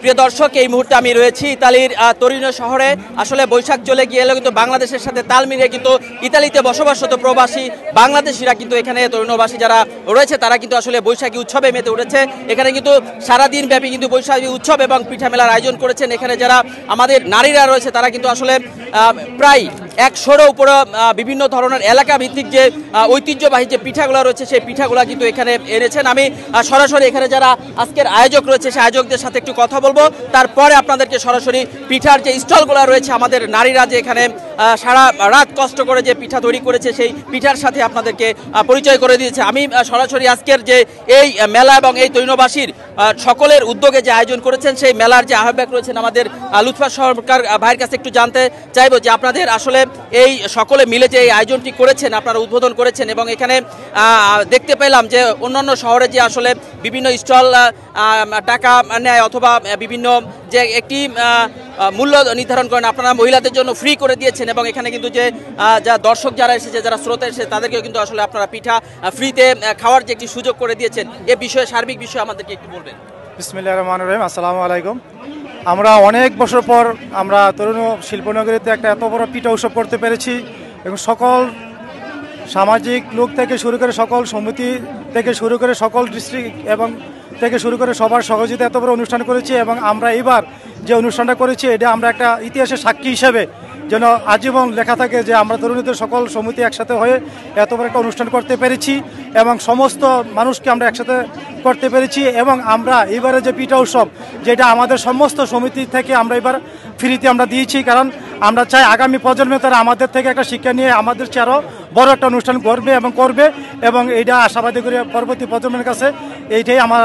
প্রিয় দর্শক, এই মুহূর্তে আমি রয়েছি ইতালির তোরিনো শহরে। আসলে বৈশাখ চলে গিয়েও কিন্তু বাংলাদেশের সাথে তাল মিলিয়ে কিন্তু ইতালিতে বসবাসরত প্রবাসী বাংলাদেশিরা কিন্তু এখানে তরুণবাসী যারা রয়েছে তারা কিন্তু আসলে বৈশাখী উৎসবে মেতে উঠেছে। এখানে কিন্তু সারাদিন ব্যাপী কিন্তু বৈশাখী উৎসব এবং পিঠা মেলার আয়োজন করেছেন। এখানে যারা আমাদের নারীরা রয়েছে তারা কিন্তু আসলে প্রায় 100-এরও উপরে বিভিন্ন ধরনের এলাকা ভিত্তিক যে ঐতিহ্যবাহী যে পিঠাগুলো রয়েছে সেই পিঠাগুলো কিন্তু এখানে এনেছেন। আমি সরাসরি এখানে যারা আজকের আয়োজক রয়েছে সেই আয়োজকদের সাথে একটু কথা বলবো, তারপরে আপনাদেরকে সরাসরি পিঠার যে স্টলগুলো রয়েছে আমাদের নারীরা যে এখানে সারা রাত কষ্ট করে যে পিঠা তৈরি করেছে সেই পিঠার সাথে আপনাদেরকে পরিচয় করে দিয়েছে। আমি সরাসরি আজকের যে এই মেলা এবং এই তরুণবাসীর সকলের উদ্যোগে যে আয়োজন করেছেন সেই মেলার যে আহ্বায়ক রয়েছেন আমাদের লুৎফা সরকার ভাইয়ের কাছে একটু জানতে চাইবো যে আপনাদের আসলে এই সকলে মিলে যে এই আয়োজনটি করেছেন, আপনারা উদ্বোধন করেছেন এবং এখানে দেখতে পেলাম যে অন্যান্য শহরে যে আসলে বিভিন্ন স্টল টাকা নেয় অথবা বিভিন্ন যে একটি মূল্য নির্ধারণ করেন, আপনারা মহিলাদের জন্য ফ্রি করে দিয়েছেন এবং এখানে কিন্তু যে যা দর্শক যারা এসেছে, যারা শ্রোতা এসেছে তাদেরকেও কিন্তু আসলে আপনারা পিঠা ফ্রিতে খাওয়ার যে একটি সুযোগ করে দিয়েছেন। এ বিষয়ে সার্বিক বিষয়ে আমাদেরকে একটু বলবেন। বিসমিল্লাহির রহমানির রহিম। আসসালামু আলাইকুম। আমরা অনেক বছর পর আমরা তরুণ শিল্পনগরীতে একটা এত বড় পিঠা উৎসব করতে পেরেছি এবং সকল সামাজিক লোক থেকে শুরু করে সকল সমিতি থেকে শুরু করে সকল ডিস্ট্রিক্ট এবং থেকে শুরু করে সবার সহযোগিতা এত বড় অনুষ্ঠান করেছি এবং আমরা এবার যে অনুষ্ঠানটা করেছি এটা আমরা একটা ইতিহাসের সাক্ষী হিসেবে যেন আজীবন লেখা থাকে যে আমরা তরুণীদের সকল সমিতি একসাথে হয়ে এত বড় একটা অনুষ্ঠান করতে পেরেছি এবং সমস্ত মানুষকে আমরা একসাথে করতে পেরেছি এবং আমরা এবারে যে পিঠা উৎসব যেটা আমাদের সমস্ত সমিতি থেকে আমরা এবার ফ্রিতে আমরা দিয়েছি, কারণ আমরা চাই আগামী প্রজন্মে তারা আমাদের থেকে একটা শিক্ষা নিয়ে আমাদের চেয়ে আরও বড় একটা অনুষ্ঠান করবে এবং এইটা আশাবাদী করে পরবর্তী প্রজন্মের কাছে এইটাই আমার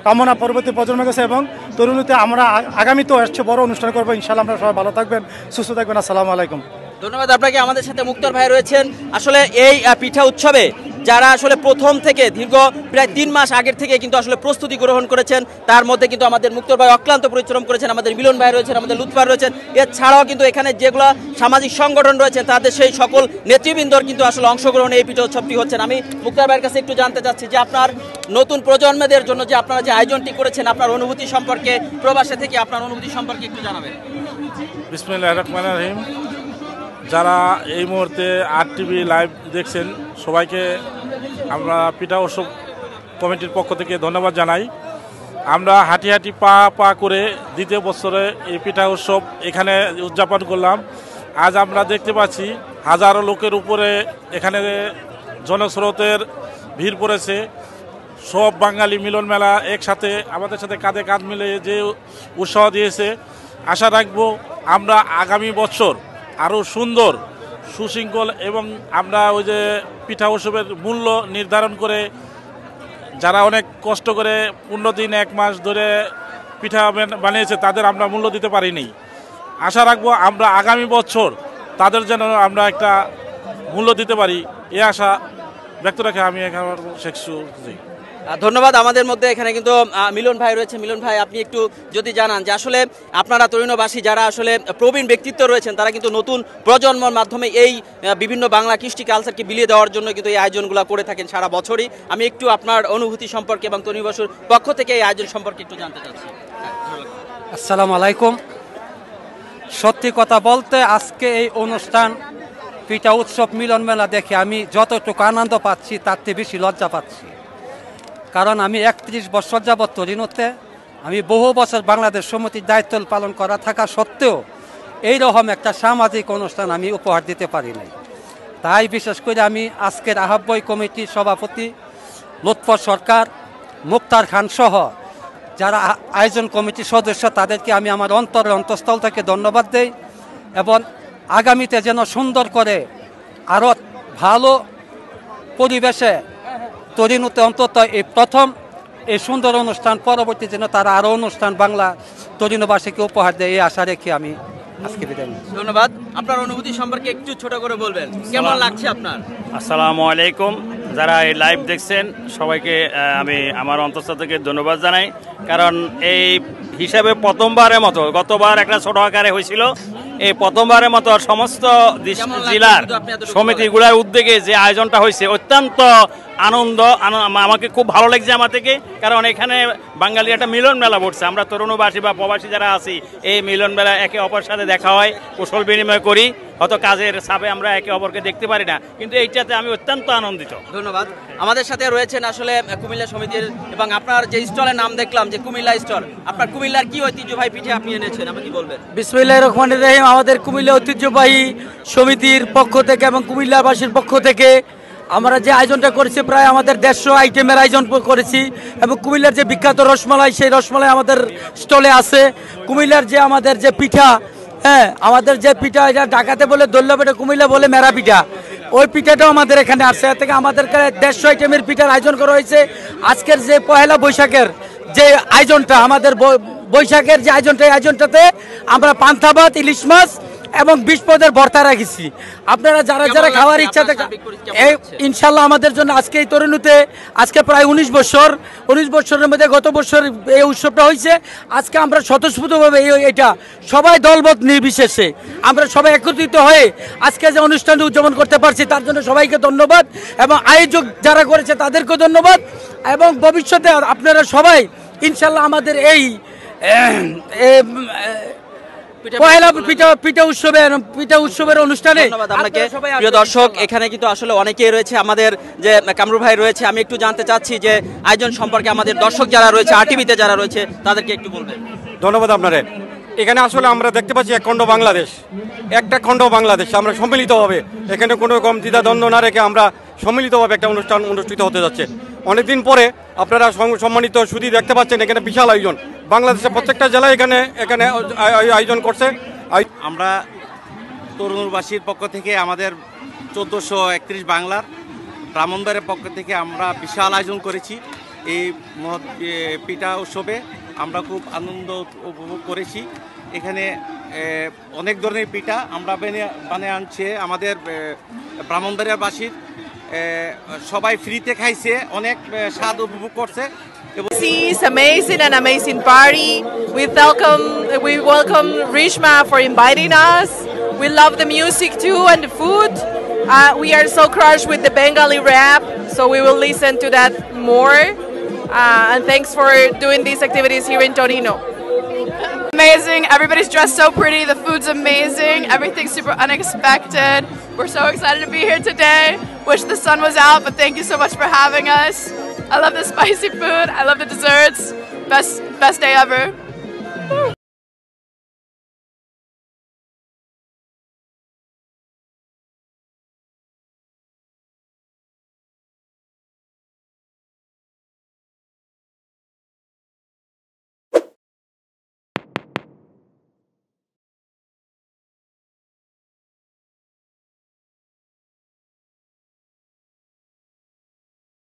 কামনা পরবর্তী প্রজন্মের কাছে এবং তরুণীতে আমরা আগামীতেও আসছে বড় অনুষ্ঠান করবো। ইনশাআল্লাহ আমরা সবাই ভালো থাকবেন, সুস্থ থাকবেন। আসসালামু আলাইকুম। ধন্যবাদ আপনাকে। আমাদের সাথে মুক্তার ভাই রয়েছেন। আসলে এই পিঠা উৎসবে যারা আসলে প্রথম থেকে দীর্ঘ প্রায় 3 মাস আগের থেকে কিন্তু আসলে প্রস্তুতি গ্রহণ করেছেন, তার মধ্যে কিন্তু আমাদের মুক্তার ভাই অক্লান্ত পরিশ্রম করেছেন, আমাদের মিলন ভাই রয়েছেন, আমাদের লুৎফা রয়েছেন, এছাড়াও কিন্তু এখানে যেগুলো সামাজিক সংগঠন রয়েছেন তাদের সেই সকল নেতৃবৃন্দর কিন্তু আসলে অংশগ্রহণে এই পিঠা উৎসবটি হচ্ছেন। আমি মুক্তার ভাইয়ের কাছে একটু জানতে চাচ্ছি যে আপনার নতুন প্রজন্মদের জন্য যে আপনারা যে আয়োজনটি করেছেন আপনার অনুভূতি সম্পর্কে, প্রবাসে থেকে আপনার অনুভূতি সম্পর্কে একটু জানাবেন। বিসমিল্লাহির রহমানির রহিম। যারা এই মুহূর্তে RTV লাইভ দেখছেন সবাইকে আমরা পিঠা উৎসব কমিটির পক্ষ থেকে ধন্যবাদ জানাই। আমরা হাঁটি হাঁটি পা করে দ্বিতীয় বছরে এই পিঠা উৎসব এখানে উদযাপন করলাম। আজ আমরা দেখতে পাচ্ছি হাজারো লোকের উপরে এখানে জনস্রোতের ভিড় পড়েছে। সব বাঙালি মিলন মেলা একসাথে আমাদের সাথে কাঁধে কাঁধ মিলে যে উৎসাহ দিয়েছে, আশা রাখবো আমরা আগামী বছর আরও সুন্দর সুশৃঙ্খল এবং আমরা ওই যে পিঠা উৎসবের মূল্য নির্ধারণ করে যারা অনেক কষ্ট করে 15 দিন 1 মাস ধরে পিঠা বানিয়েছে তাদের আমরা মূল্য দিতে পারিনি। আশা রাখবো আমরা আগামী বছর তাদের যেন আমরা একটা মূল্য দিতে পারি, এই আশা ব্যক্ত রেখে আমি এখানে শেষ করছি। ধন্যবাদ। আমাদের মধ্যে এখানে কিন্তু মিলন ভাই রয়েছে। মিলন ভাই, আপনি একটু যদি জানান যে আসলে আপনারা তরুণবাসী যারা আসলে প্রবীণ ব্যক্তিত্ব রয়েছেন তারা কিন্তু নতুন প্রজন্মের মাধ্যমে এই বিভিন্ন বাংলা কৃষ্টি কালচারকে বিলিয়ে দেওয়ার জন্য কিন্তু এই আয়োজনগুলো করে থাকেন সারা বছরই। আমি একটু আপনার অনুভূতি সম্পর্কে এবং তরুণবাসীর পক্ষ থেকে এই আয়োজন সম্পর্কে একটু জানতে চাচ্ছি। আসসালামু আলাইকুম। সত্যি কথা বলতে আজকে এই অনুষ্ঠান পিঠা উৎসব মিলন মেলা দেখে আমি যতটুকু আনন্দ পাচ্ছি তার চেয়ে বেশি লজ্জা পাচ্ছি, কারণ আমি 31 বছর যাবৎ তরিনোতে আমি বহু বছর বাংলাদেশ সমিতির দায়িত্ব পালন করা থাকা সত্ত্বেও এইরকম একটা সামাজিক অনুষ্ঠান আমি উপহার দিতে পারি নাই। তাই বিশেষ করে আমি আজকের আহ্বায়ক কমিটির সভাপতি লুৎফা সরকার, মুক্তার খান সহ যারা আয়োজন কমিটির সদস্য তাদেরকে আমি আমার অন্তঃস্থল থেকে ধন্যবাদ দেই এবং আগামীতে যেন সুন্দর করে আরও ভালো পরিবেশে তরিনোতে অন্তত এই প্রথম এই সুন্দর অনুষ্ঠান পরবর্তী যেন তারা আরও অনুষ্ঠান বাংলা তরিনোবাসীকে উপহার দেয় এই আশা রেখে আমি আজকে বিদায় নিচ্ছি। ধন্যবাদ। আপনার অনুভূতি সম্পর্কে একটু ছোট করে বলবেন, কেমন লাগছে আপনার? আসসালামু আলাইকুম। যারা এই লাইভ দেখছেন সবাইকে আমি আমার অন্তঃস্থল থেকে ধন্যবাদ জানাই, কারণ এই হিসাবে প্রথমবারের মতো, গতবার একটা ছোট আকারে হয়েছিল, এই প্রথমবারের মতো সমস্ত জেলার সমিতিগুলোর উদ্যোগে যে আয়োজনটা হয়েছে অত্যন্ত আনন্দ, আমাকে খুব ভালো লাগছে আমার থেকে, কারণ এখানে বাঙালির একটা মিলন মেলা বসছে। আমরা তরুণবাসী বা প্রবাসী যারা আছি এই মিলন মেলা একে অপরের সাথে দেখা হয়, কুশল বিনিময় করি, হয়তো কাজের চাপে আমরা একে অপরকে দেখতে পারি না, কিন্তু এইটাতে আমি অত্যন্ত আনন্দিত। ধন্যবাদ। আমাদের সাথে রয়েছেন আসলে কুমিল্লা সমিতির, এবং আপনার যে স্টলের নাম দেখলাম যে কুমিল্লা স্টল, আপনার কুমিল্লার কি ঐতিহ্যবাহী পিঠে আপনি এনেছেন, আপনি কি বলবেন? বিসমিল্লাহির রহমানির রহিম। আমাদের কুমিল্লা ঐতিহ্যবাহী সমিতির পক্ষ থেকে এবং কুমিল্লাবাসীর পক্ষ থেকে আমরা যে আয়োজনটা করেছি, প্রায় আমাদের 150 আইটেমের আয়োজন করেছি, এবং কুমিল্লার যে বিখ্যাত রসমালাই, সেই রসমালাই আমাদের স্টলে আছে। কুমিল্লার যে আমাদের যে পিঠা, হ্যাঁ, আমাদের যে পিঠা, এটা ঢাকাতে বলে দোল্লা পিঠা, কুমিল্লা বলে মেরা পিঠা, ওই পিঠাটাও আমাদের এখানে আসছে। এর থেকে আমাদের 150 আইটেমের পিঠার আয়োজন করা হয়েছে। আজকের যে পয়লা বৈশাখের যে আয়োজনটা, আমাদের বৈশাখের যে আয়োজনটা, এই আয়োজনটাতে আমরা পান্তা ভাত, ইলিশ মাছ এবং 20 পদের ভর্তা রাখিছি। আপনারা যারা যারা খাওয়ার ইচ্ছা থাকে, এই ইনশাল্লাহ আমাদের জন্য আজকে এই তরুণীতে আজকে প্রায় 19 বছরের মধ্যে গত বছর এই উৎসবটা হয়েছে। আজকে আমরা স্বতঃস্ফূর্তভাবে এটা সবাই দলবদ্ধ নির্বিশেষে আমরা সবাই একত্রিত হয়ে আজকে যে অনুষ্ঠানটি উদযাপন করতে পারছি, তার জন্য সবাইকে ধন্যবাদ, এবং আয়োজক যারা করেছে তাদেরকেও ধন্যবাদ। এবং ভবিষ্যতে আপনারা সবাই ইনশাল্লাহ আমাদের এই পিঠা উৎসবের অনুষ্ঠানে। প্রিয় দর্শক, এখানে কিন্তু আসলে অনেকেই রয়েছে, আমাদের যে কামরুল ভাই রয়েছে, আমি একটু জানতে চাচ্ছি যে আয়োজন সম্পর্কে আমাদের দর্শক যারা রয়েছে, আরটিভিতে যারা রয়েছে, তাদেরকে একটু বলবেন। ধন্যবাদ আপনারে। এখানে আসলে আমরা দেখতে পাচ্ছি এক খণ্ড বাংলাদেশ, একটা খণ্ড বাংলাদেশ, আমরা সম্মিলিতভাবে এখানে কোনো রকম দ্বিধাদ্বন্দ্ব না রেখে আমরা সম্মিলিতভাবে একটা অনুষ্ঠান অনুষ্ঠিত হতে যাচ্ছে। অনেকদিন পরে আপনারা সম্মানিত সুধী দেখতে পাচ্ছেন, এখানে বিশাল আয়োজন, বাংলাদেশের প্রত্যেকটা জেলায় এখানে আয়োজন করছে। আমরা তরুণবাসীর পক্ষ থেকে আমাদের 1431 বাংলার ব্রাহ্মণবাড়িয়ার পক্ষ থেকে আমরা বিশাল আয়োজন করেছি। এই পিঠা উৎসবে আমরা খুব আনন্দ উপভোগ করেছি। এখানে অনেক ধরনের পিঠা আমরা বানিয়ে আনছে আমাদের ব্রাহ্মণবাড়িয়াবাসীর, সবাই ফ্রিতে খাইছে, অনেক স্বাদ উপভোগ করছে। It's amazing, an amazing party. We welcome Rishma for inviting us. We love the music too and the food. We are so crushed with the Bengali rap, so we will listen to that more. And thanks for doing these activities here in Torino. Amazing. Everybody's dressed so pretty. The food's amazing. Everything's super unexpected. We're so excited to be here today. Wish the sun was out, but thank you so much for having us. I love the spicy food. I love the desserts. Best day ever.